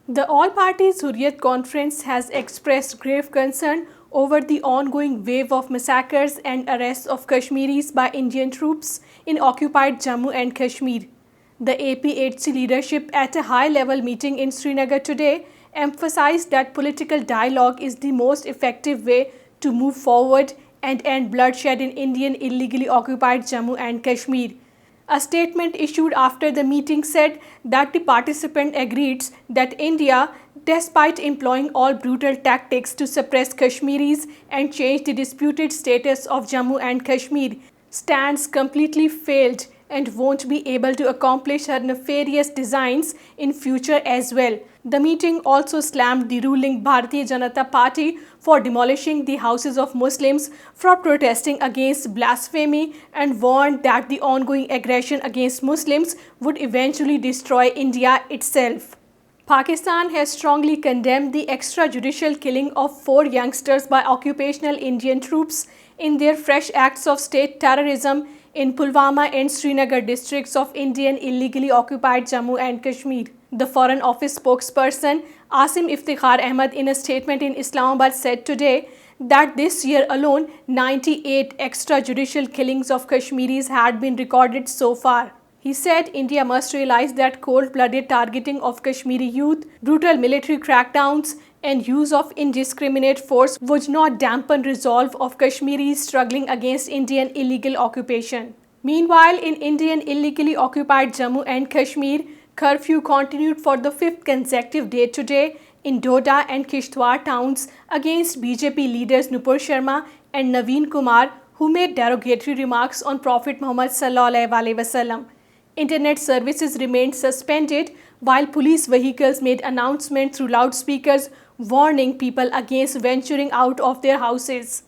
The All Parties Hurriyat conference has expressed grave concern over the ongoing wave of massacres and arrests of Kashmiris by Indian troops in occupied Jammu and Kashmir. The APHC leadership at a high-level meeting in Srinagar today emphasized that political dialogue is the most effective way to move forward and end bloodshed in Indian illegally occupied Jammu and Kashmir. A statement issued after the meeting said that the participant agreed that India, despite employing all brutal tactics to suppress Kashmiris and change the disputed status of Jammu and Kashmir, stands completely failed and won't be able to accomplish her nefarious designs in future as well. The meeting also slammed the ruling Bharatiya Janata Party for demolishing the houses of Muslims for protesting against blasphemy and warned that the ongoing aggression against Muslims would eventually destroy India itself. Pakistan has strongly condemned the extrajudicial killing of 4 youngsters by occupational Indian troops in their fresh acts of state terrorism in Pulwama and Srinagar districts of Indian illegally occupied Jammu and Kashmir. The Foreign Office spokesperson Asim Iftikhar Ahmad in a statement in Islamabad said today that this year alone 98 extrajudicial killings of Kashmiris had been recorded so far. He said India must realize that cold-blooded targeting of Kashmiri youth, brutal military crackdowns, and use of indiscriminate force would not dampen resolve of Kashmiris struggling against Indian illegal occupation. Meanwhile, in Indian illegally occupied Jammu and Kashmir, curfew continued for the 5th consecutive day today in Doda and Kishtwar towns against BJP leaders Nupur Sharma and Naveen Kumar, who made derogatory remarks on Prophet Muhammad sallallahu alaihi wasallam. Internet services remained suspended while police vehicles made announcements through loudspeakers warning people against venturing out of their houses.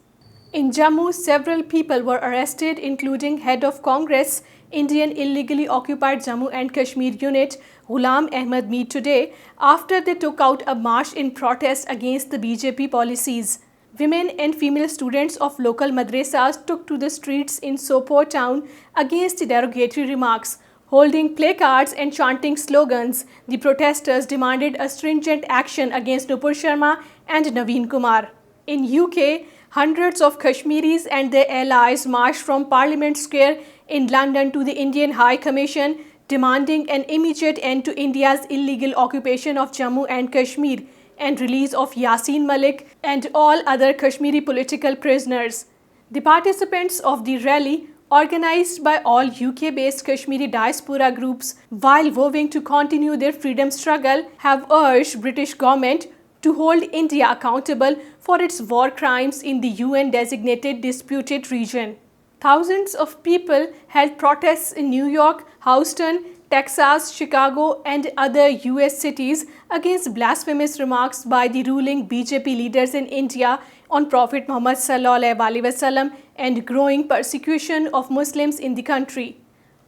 In Jammu, several people were arrested, including Head of Congress, Indian illegally occupied Jammu and Kashmir unit, Ghulam Ahmad Mir today, after they took out a march in protest against the BJP policies. Women and female students of local madrasas took to the streets in Sopore town against the derogatory remarks. Holding placards and chanting slogans, the protesters demanded a stringent action against Nupur Sharma and Naveen Kumar. In UK, hundreds of Kashmiris and their allies marched from Parliament Square in London to the Indian High Commission, demanding an immediate end to India's illegal occupation of Jammu and Kashmir and release of Yasin Malik and all other Kashmiri political prisoners. The participants of the rally, organized by all UK-based Kashmiri diaspora groups while vowing to continue their freedom struggle, have urged British government to hold India accountable for its war crimes in the UN-designated disputed region. Thousands of people held protests in New York, Houston, Texas, Chicago, and other US cities against blasphemous remarks by the ruling BJP leaders in India on Prophet Muhammad sallallahu alaihi wasallam and growing persecution of Muslims in the country.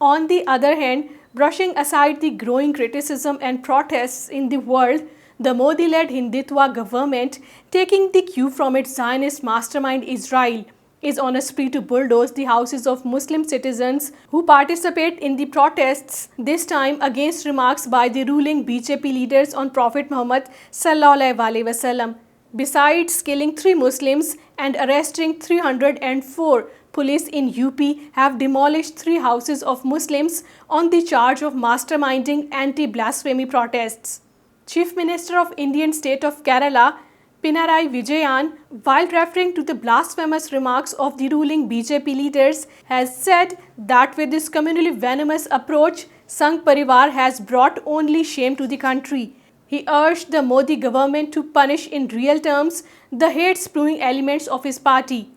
On the other hand, brushing aside the growing criticism and protests in the world, the Modi-led Hindutva government, taking the cue from its Zionist mastermind Israel, is on a spree to bulldoze the houses of Muslim citizens who participate in the protests, this time against remarks by the ruling BJP leaders on Prophet Muhammad sallallahu alaihi wasallam. Besides killing 3 Muslims and arresting 304, police in UP have demolished 3 houses of Muslims on the charge of masterminding anti-blasphemy protests. Chief Minister of Indian state of Kerala, Pinarayi Vijayan, while referring to the blasphemous remarks of the ruling BJP leaders, has said that with this communally venomous approach, Sangh Parivar has brought only shame to the country. He urged the Modi government to punish in real terms the hate-spewing elements of his party.